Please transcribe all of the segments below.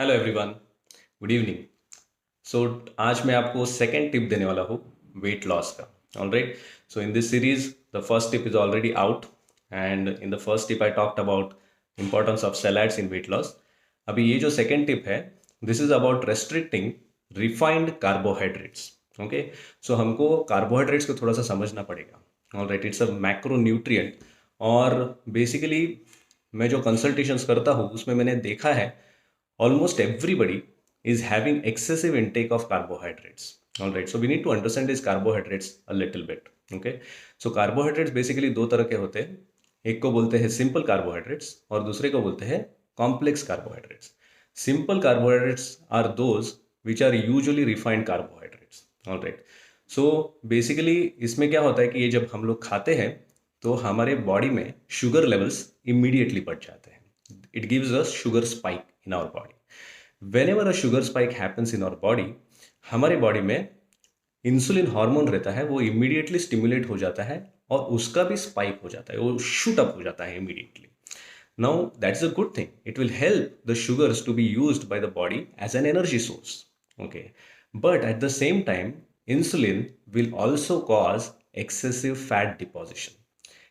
Hello everyone, good evening. So आज मैं आपको सेकंड टिप देने वाला हूँ वेट लॉस का। Alright, so in this series the first tip is already out and in the first tip I talked about importance of salads in weight loss. अभी ये जो सेकंड टिप है, this is about restricting refined carbohydrates. Okay, so हमको carbohydrates को थोड़ा सा समझना पड़ेगा। Alright, it's a macro nutrient. और बेसिकली मैं जो कंसल्टेशंस करता हूँ उसमें मैंने देखा है almost everybody is having excessive intake of carbohydrates. All right, so we need to understand these carbohydrates a little bit. Okay, so carbohydrates basically दो तरह के होते हैं। एक को बोलते हैं सिंपल कार्बोहाइड्रेट्स और दूसरे को बोलते हैं complex carbohydrates. Simple carbohydrates are those which are usually refined carbohydrates. All right, so basically इसमें क्या होता है कि ये जब हम लोग खाते हैं तो हमारे बॉडी में शुगर लेवल्स इमीडिएटली बढ़ जाते हैं। it gives us sugar spike in our body. Whenever a sugar spike happens in our body, हमारे बॉडी में इंसुलिन हार्मोन रहता है, वो इमीडिएटली स्टिमुलेट हो जाता है और उसका भी स्पाइक हो जाता है, वो शूट अप हो जाता है immediately. Now that's a good thing. It will help the sugars to be used by the body as an energy source. Okay, but at the same time, insulin will also cause excessive fat deposition.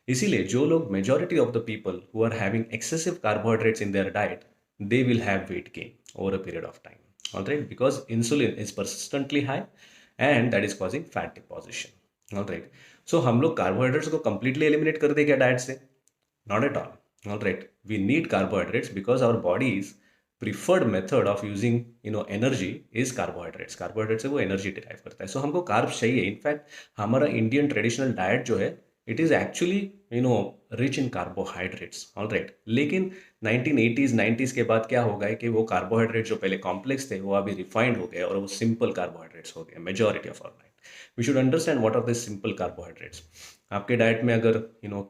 इसीलिए जो लोग majority of the people who are having excessive carbohydrates in their diet, they will have weight gain over a period of time. All right, because insulin is persistently high and that is causing fat deposition. All right, so हम लोग carbohydrates को completely eliminate कर दे क्या diet से? Not at all. All right, we need carbohydrates because our body's preferred method of using energy is carbohydrates. Carbohydrates से वो energy derive करता है, so हमको carbs चाहिए. इनफैक्ट हमारा इंडियन ट्रेडिशनल डाइट जो है, it is actually rich in carbohydrates. All right, लेकिन 1980s 90s के बाद क्या हो गया कि वो कार्बोहाइड्रेट जो पहले कॉम्प्लेक्स थे वो अभी रिफाइंड हो गए और वो सिंपल कार्बोहाइड्रेट्स हो गए majority of our diet. We should understand what are the simple carbohydrates. आपके डाइट में अगर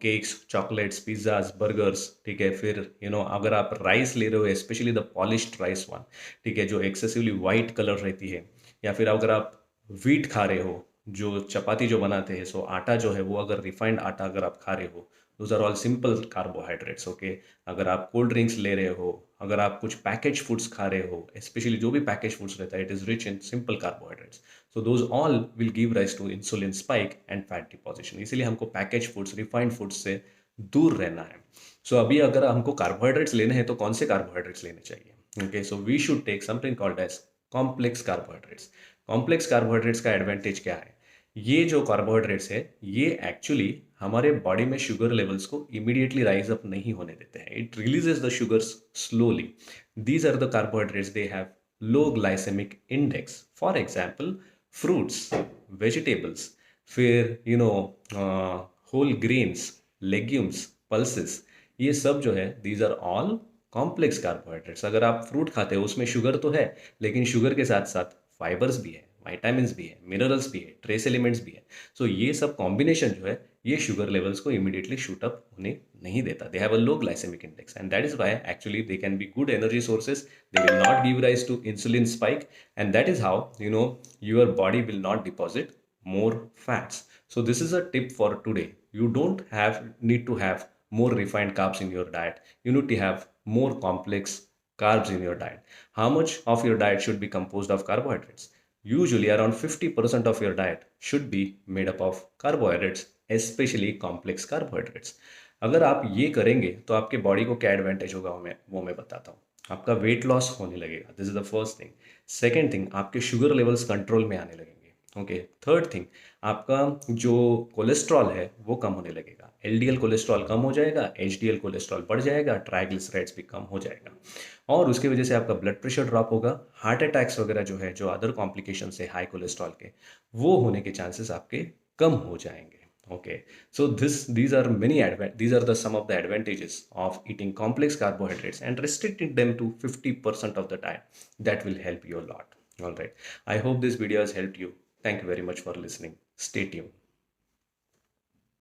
केक्स, चॉकलेट्स, पिज्ज़ाज, बर्गर्स, ठीक है, फिर अगर आप राइस ले रहे हो, specially the polished rice one, ठीक है, जो एक्सेसिवली वाइट कलर रहती है, या फिर अगर आप व्हीट खा रहे हो, जो चपाती जो बनाते हैं, सो आटा जो है वो अगर रिफाइंड आटा अगर आप खा रहे हो, those are all simple carbohydrates. Okay, अगर आप कोल्ड ड्रिंक्स ले रहे हो, अगर आप कुछ पैकेज फूड्स खा रहे हो, स्पेशली जो भी पैकेज फूड्स रहता है, it is rich in simple carbohydrates. So those all will give rise to insulin spike and fat deposition. इसीलिए हमको पैकेज फूड्स, रिफाइंड फूड्स से दूर रहना है. सो अभी अगर हमको कार्बोहाइड्रेट्स लेने हैं तो कौन से कार्बोहाइड्रेट्स लेने चाहिए? Okay, so we should take something called as complex carbohydrates. Complex carbohydrates का एडवांटेज क्या है? ये जो कार्बोहाइड्रेट्स है, ये एक्चुअली हमारे बॉडी में शुगर लेवल्स को इमीडिएटली राइज अप नहीं होने देते हैं. It releases the sugars slowly. These are the carbohydrates, they have low glycemic index. For example fruits, vegetables, फिर होल ग्रेन्स, लेग्यूम्स, पल्सेस, ये सब जो है, these are all complex carbohydrates. अगर आप फ्रूट खाते हो उसमें शुगर तो है, लेकिन शुगर के साथ साथ फाइबर्स भी है, वाइटामिन्स भी है, मिनरल्स भी है, ट्रेस एलिमेंट्स भी है. सो ये सब कॉम्बिनेशन जो है, ये शुगर लेवल्स को इमीडिएटली शूट अप होने नहीं देता. They have a low glycemic index and that is why actually they can be good energy sources. They will not give rise to insulin spike and that is how your body will not deposit more fats. So this is a tip for today. You don't need to have more refined carbs in your diet. You need to have more complex carbs in your diet. How much of your diet should be composed of carbohydrates? Usually around 50% of your diet should be made up of carbohydrates, especially complex carbohydrates. अगर आप ये करेंगे तो आपके body को क्या advantage होगा, वो मैं बताता हूँ. आपका वेट लॉस होने लगेगा, this is the first thing. Second thing, आपके शुगर लेवल्स कंट्रोल में आने लगेंगे. ओके, थर्ड थिंग, आपका जो कोलेस्ट्रॉल है वो कम होने लगेगा. एलडीएल कोलेस्ट्रॉल कम हो जाएगा, एचडीएल कोलेस्ट्रॉल बढ़ जाएगा, ट्राइग्लिसराइड्स भी कम हो जाएगा, और उसकी वजह से आपका ब्लड प्रेशर ड्रॉप होगा. हार्ट अटैक्स वगैरह जो है, जो अदर कॉम्प्लिकेशन है हाई कोलेस्ट्रॉल के, वो होने के चांसेस आपके कम हो जाएंगे. Okay, so these are the some of the advantages of eating complex carbohydrates and restricting them to 50% of the diet. That will help you a lot. All right, I hope this video has helped you. Thank you very much for listening. Stay tuned.